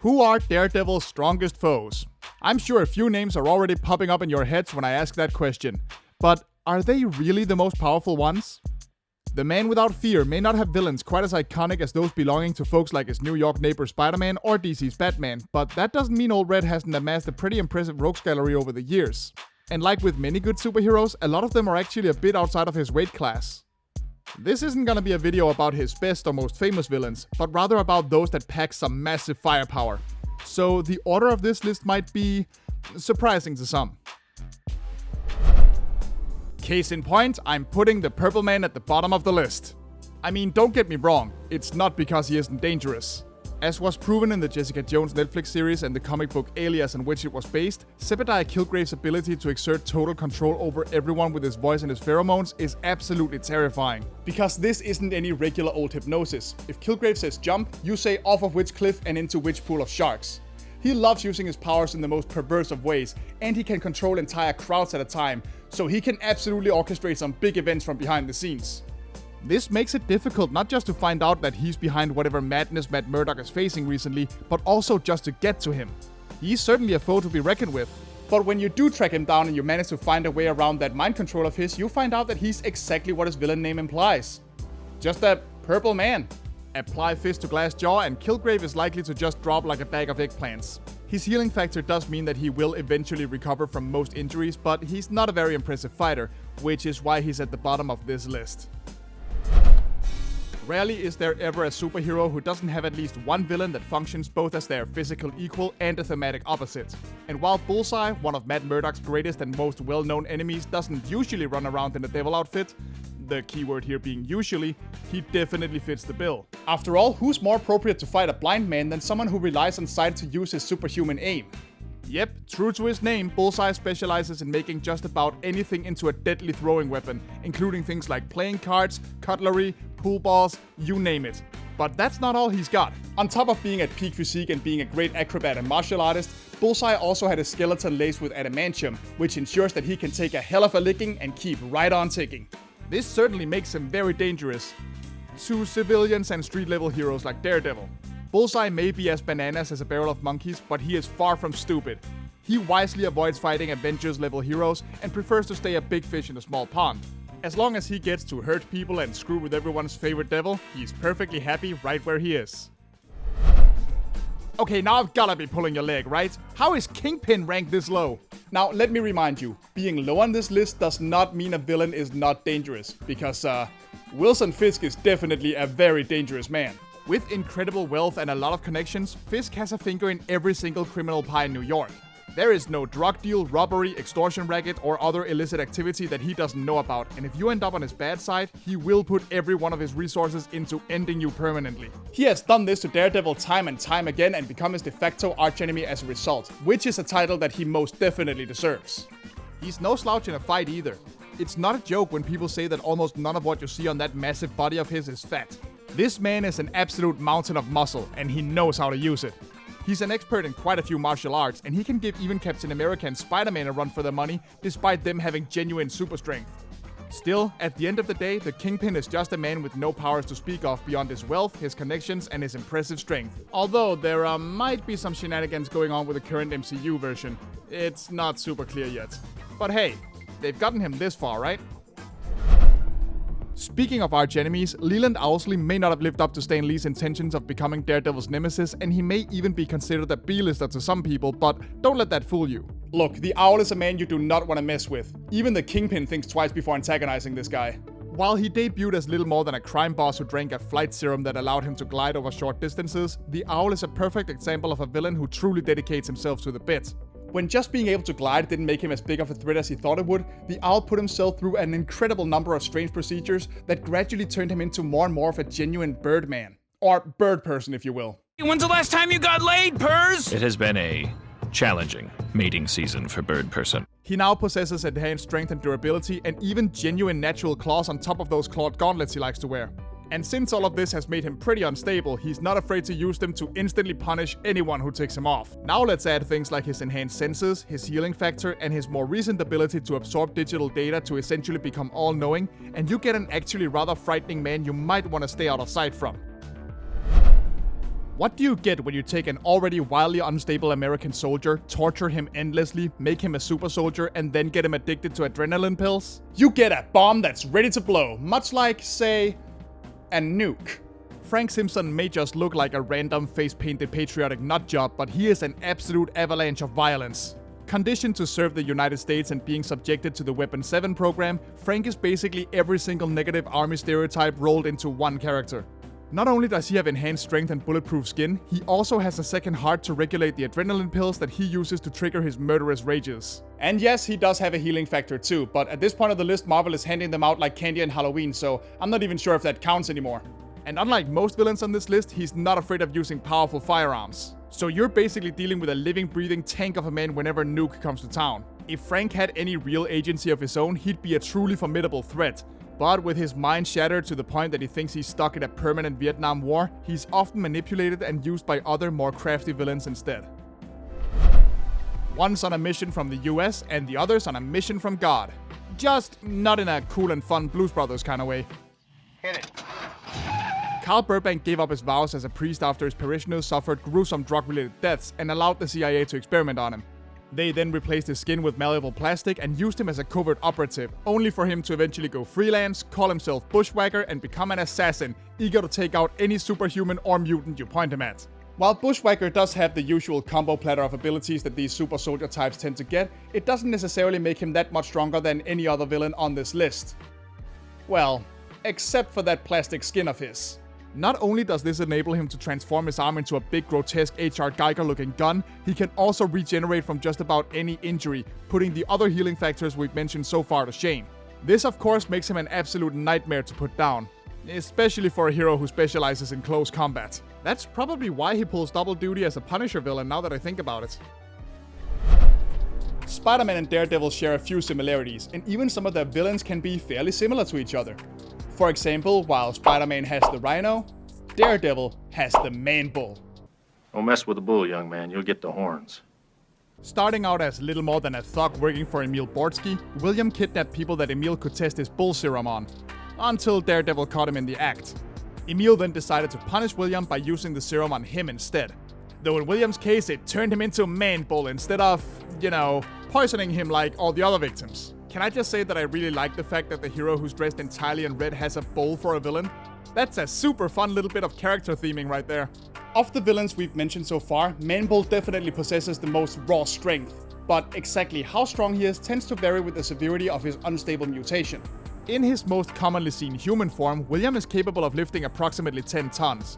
Who are Daredevil's strongest foes? I'm sure a few names are already popping up in your heads when I ask that question, but are they really the most powerful ones? The Man Without Fear may not have villains quite as iconic as those belonging to folks like his New York neighbor Spider-Man or DC's Batman, but that doesn't mean Old Red hasn't amassed a pretty impressive rogues gallery over the years. And like with many good superheroes, a lot of them are actually a bit outside of his weight class. This isn't gonna be a video about his best or most famous villains, but rather about those that pack some massive firepower. So the order of this list might be surprising to some. Case in point, I'm putting the Purple Man at the bottom of the list. I mean, don't get me wrong, it's not because he isn't dangerous. As was proven in the Jessica Jones Netflix series and the comic book Alias on which it was based, Zebediah Killgrave's ability to exert total control over everyone with his voice and his pheromones is absolutely terrifying. Because this isn't any regular old hypnosis. If Killgrave says jump, you say off of which cliff and into which pool of sharks. He loves using his powers in the most perverse of ways, and he can control entire crowds at a time, so he can absolutely orchestrate some big events from behind the scenes. This makes it difficult not just to find out that he's behind whatever madness Matt Murdock is facing recently, but also just to get to him. He's certainly a foe to be reckoned with. But when you do track him down and you manage to find a way around that mind control of his, you find out that he's exactly what his villain name implies. Just a purple man. Apply fist to glass jaw and Killgrave is likely to just drop like a bag of eggplants. His healing factor does mean that he will eventually recover from most injuries, but he's not a very impressive fighter, which is why he's at the bottom of this list. Rarely is there ever a superhero who doesn't have at least one villain that functions both as their physical equal and a thematic opposite. And while Bullseye, one of Matt Murdock's greatest and most well-known enemies, doesn't usually run around in a devil outfit, the keyword here being usually, he definitely fits the bill. After all, who's more appropriate to fight a blind man than someone who relies on sight to use his superhuman aim? Yep, true to his name, Bullseye specializes in making just about anything into a deadly throwing weapon, including things like playing cards, cutlery, pool balls, you name it. But that's not all he's got. On top of being at peak physique and being a great acrobat and martial artist, Bullseye also had a skeleton laced with adamantium, which ensures that he can take a hell of a licking and keep right on ticking. This certainly makes him very dangerous to civilians and street-level heroes like Daredevil. Bullseye may be as bananas as a barrel of monkeys, but he is far from stupid. He wisely avoids fighting Avengers-level heroes and prefers to stay a big fish in a small pond. As long as he gets to hurt people and screw with everyone's favorite devil, he's perfectly happy right where he is. Okay, now I've gotta be pulling your leg, right? How is Kingpin ranked this low? Now, let me remind you, being low on this list does not mean a villain is not dangerous, because, Wilson Fisk is definitely a very dangerous man. With incredible wealth and a lot of connections, Fisk has a finger in every single criminal pie in New York. There is no drug deal, robbery, extortion racket, or other illicit activity that he doesn't know about, and if you end up on his bad side, he will put every one of his resources into ending you permanently. He has done this to Daredevil time and time again and become his de facto archenemy as a result, which is a title that he most definitely deserves. He's no slouch in a fight either. It's not a joke when people say that almost none of what you see on that massive body of his is fat. This man is an absolute mountain of muscle, and he knows how to use it. He's an expert in quite a few martial arts, and he can give even Captain America and Spider-Man a run for their money, despite them having genuine super strength. Still, at the end of the day, the Kingpin is just a man with no powers to speak of beyond his wealth, his connections, and his impressive strength. Although there might be some shenanigans going on with the current MCU version. It's not super clear yet. But hey, they've gotten him this far, right? Speaking of arch enemies, Leland Owlsley may not have lived up to Stan Lee's intentions of becoming Daredevil's nemesis, and he may even be considered a B-lister to some people, but don't let that fool you. Look, the Owl is a man you do not want to mess with. Even the Kingpin thinks twice before antagonizing this guy. While he debuted as little more than a crime boss who drank a flight serum that allowed him to glide over short distances, the Owl is a perfect example of a villain who truly dedicates himself to the bit. When just being able to glide didn't make him as big of a threat as he thought it would, the Owl put himself through an incredible number of strange procedures that gradually turned him into more and more of a genuine Birdman. Or bird person, if you will. When's the last time you got laid, Purrs? It has been a challenging mating season for Bird Person. He now possesses enhanced strength and durability, and even genuine natural claws on top of those clawed gauntlets he likes to wear. And since all of this has made him pretty unstable, he's not afraid to use them to instantly punish anyone who takes him off. Now let's add things like his enhanced senses, his healing factor, and his more recent ability to absorb digital data to essentially become all-knowing, and you get an actually rather frightening man you might want to stay out of sight from. What do you get when you take an already wildly unstable American soldier, torture him endlessly, make him a super soldier, and then get him addicted to adrenaline pills? You get a bomb that's ready to blow, much like, say, a nuke. Frank Simpson may just look like a random face-painted patriotic nutjob, but he is an absolute avalanche of violence. Conditioned to serve the United States and being subjected to the Weapon 7 program, Frank is basically every single negative army stereotype rolled into one character. Not only does he have enhanced strength and bulletproof skin, he also has a second heart to regulate the adrenaline pills that he uses to trigger his murderous rages. And yes, he does have a healing factor too, but at this point of the list, Marvel is handing them out like candy on Halloween, so I'm not even sure if that counts anymore. And unlike most villains on this list, he's not afraid of using powerful firearms. So you're basically dealing with a living, breathing tank of a man whenever Nuke comes to town. If Frank had any real agency of his own, he'd be a truly formidable threat. But with his mind shattered to the point that he thinks he's stuck in a permanent Vietnam War, he's often manipulated and used by other more crafty villains instead. One's on a mission from the US and the other's on a mission from God. Just not in a cool and fun Blues Brothers kind of way. Hit it. Carl Burbank gave up his vows as a priest after his parishioners suffered gruesome drug-related deaths and allowed the CIA to experiment on him. They then replaced his skin with malleable plastic and used him as a covert operative, only for him to eventually go freelance, call himself Bushwacker, and become an assassin, eager to take out any superhuman or mutant you point him at. While Bushwacker does have the usual combo platter of abilities that these super soldier types tend to get, it doesn't necessarily make him that much stronger than any other villain on this list. Well, except for that plastic skin of his. Not only does this enable him to transform his arm into a big grotesque H.R. Geiger looking gun, he can also regenerate from just about any injury, putting the other healing factors we've mentioned so far to shame. This of course makes him an absolute nightmare to put down, especially for a hero who specializes in close combat. That's probably why he pulls double duty as a Punisher villain now that I think about it. Spider-Man and Daredevil share a few similarities, and even some of their villains can be fairly similar to each other. For example, while Spider-Man has the Rhino, Daredevil has the Man-Bull. Don't mess with the bull, young man. You'll get the horns. Starting out as little more than a thug working for Emil Bortsky, William kidnapped people that Emil could test his bull serum on, until Daredevil caught him in the act. Emil then decided to punish William by using the serum on him instead. Though in William's case, it turned him into Man-Bull instead of, poisoning him like all the other victims. Can I just say that I really like the fact that the hero who's dressed entirely in red has a bull for a villain? That's a super fun little bit of character theming right there. Of the villains we've mentioned so far, Man-Bull definitely possesses the most raw strength, but exactly how strong he is tends to vary with the severity of his unstable mutation. In his most commonly seen human form, William is capable of lifting approximately 10 tons.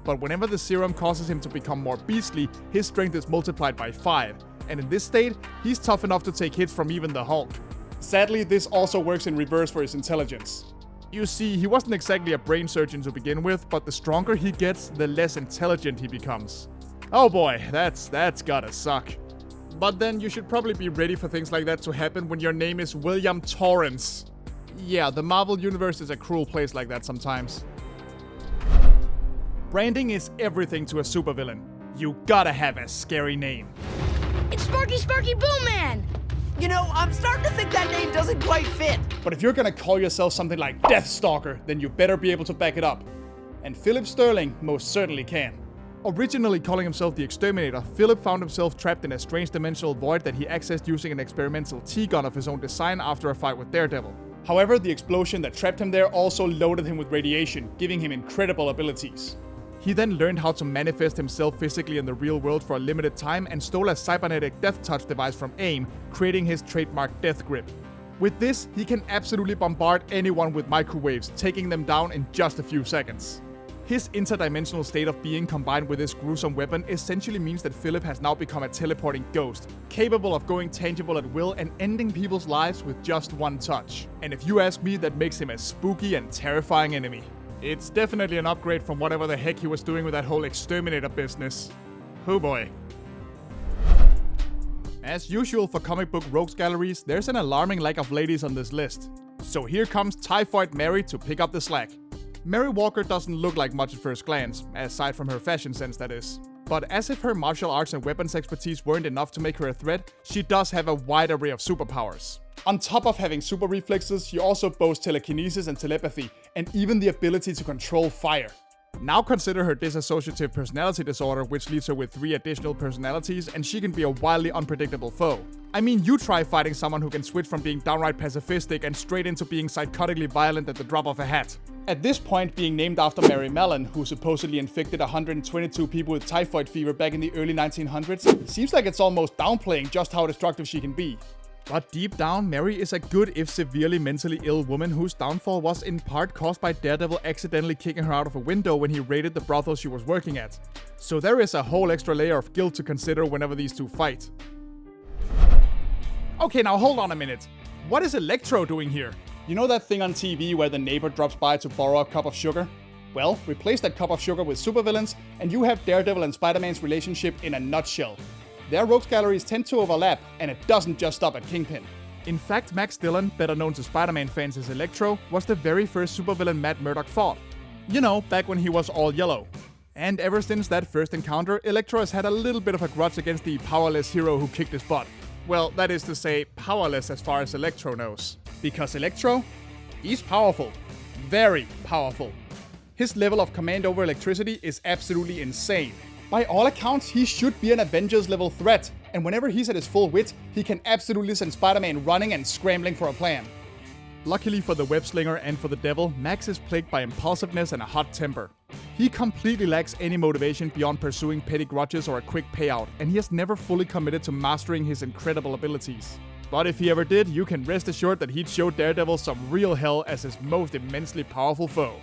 But whenever the serum causes him to become more beastly, his strength is multiplied by 5, and in this state, he's tough enough to take hits from even the Hulk. Sadly, this also works in reverse for his intelligence. You see, he wasn't exactly a brain surgeon to begin with, but the stronger he gets, the less intelligent he becomes. Oh boy, that's gotta suck. But then you should probably be ready for things like that to happen when your name is William Torrance. Yeah, the Marvel Universe is a cruel place like that sometimes. Branding is everything to a supervillain. You gotta have a scary name. It's Sparky Sparky Boom Man! You know, I'm starting to think that name doesn't quite fit. But if you're gonna call yourself something like Death-Stalker, then you better be able to back it up. And Philip Sterling most certainly can. Originally calling himself the Exterminator, Philip found himself trapped in a strange dimensional void that he accessed using an experimental T-gun of his own design after a fight with Daredevil. However, the explosion that trapped him there also loaded him with radiation, giving him incredible abilities. He then learned how to manifest himself physically in the real world for a limited time and stole a cybernetic death touch device from AIM, creating his trademark death grip. With this, he can absolutely bombard anyone with microwaves, taking them down in just a few seconds. His interdimensional state of being combined with this gruesome weapon essentially means that Philip has now become a teleporting ghost, capable of going tangible at will and ending people's lives with just one touch. And if you ask me, that makes him a spooky and terrifying enemy. It's definitely an upgrade from whatever the heck he was doing with that whole Exterminator business. Oh boy. As usual for comic book rogues galleries, there's an alarming lack of ladies on this list. So here comes Typhoid Mary to pick up the slack. Mary Walker doesn't look like much at first glance, aside from her fashion sense that is. But as if her martial arts and weapons expertise weren't enough to make her a threat, she does have a wide array of superpowers. On top of having super reflexes, she also boasts telekinesis and telepathy, and even the ability to control fire. Now consider her dissociative personality disorder, which leaves her with 3 additional personalities, and she can be a wildly unpredictable foe. I mean, you try fighting someone who can switch from being downright pacifistic and straight into being psychotically violent at the drop of a hat. At this point, being named after Mary Mellon, who supposedly infected 122 people with typhoid fever back in the early 1900s, seems like it's almost downplaying just how destructive she can be. But deep down, Mary is a good if severely mentally ill woman whose downfall was in part caused by Daredevil accidentally kicking her out of a window when he raided the brothel she was working at. So there is a whole extra layer of guilt to consider whenever these two fight. Okay, now hold on a minute. What is Electro doing here? You know that thing on TV where the neighbor drops by to borrow a cup of sugar? Well, replace that cup of sugar with supervillains, and you have Daredevil and Spider-Man's relationship in a nutshell. Their rogues galleries tend to overlap, and it doesn't just stop at Kingpin. In fact, Max Dillon, better known to Spider-Man fans as Electro, was the very first supervillain Matt Murdock fought. You know, back when he was all yellow. And ever since that first encounter, Electro has had a little bit of a grudge against the powerless hero who kicked his butt. Well, that is to say, powerless as far as Electro knows. Because Electro? He's powerful. Very powerful. His level of command over electricity is absolutely insane. By all accounts, he should be an Avengers level threat, and whenever he's at his full wit, he can absolutely send Spider-Man running and scrambling for a plan. Luckily for the web-slinger and for the devil, Max is plagued by impulsiveness and a hot temper. He completely lacks any motivation beyond pursuing petty grudges or a quick payout, and he has never fully committed to mastering his incredible abilities. But if he ever did, you can rest assured that he'd show Daredevil some real hell as his most immensely powerful foe.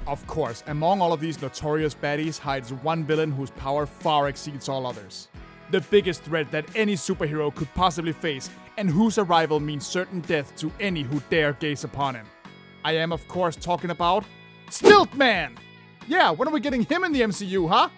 Of course, among all of these notorious baddies hides one villain whose power far exceeds all others. The biggest threat that any superhero could possibly face, and whose arrival means certain death to any who dare gaze upon him. I am, of course, talking about Stiltman! Yeah, when are we getting him in the MCU, huh?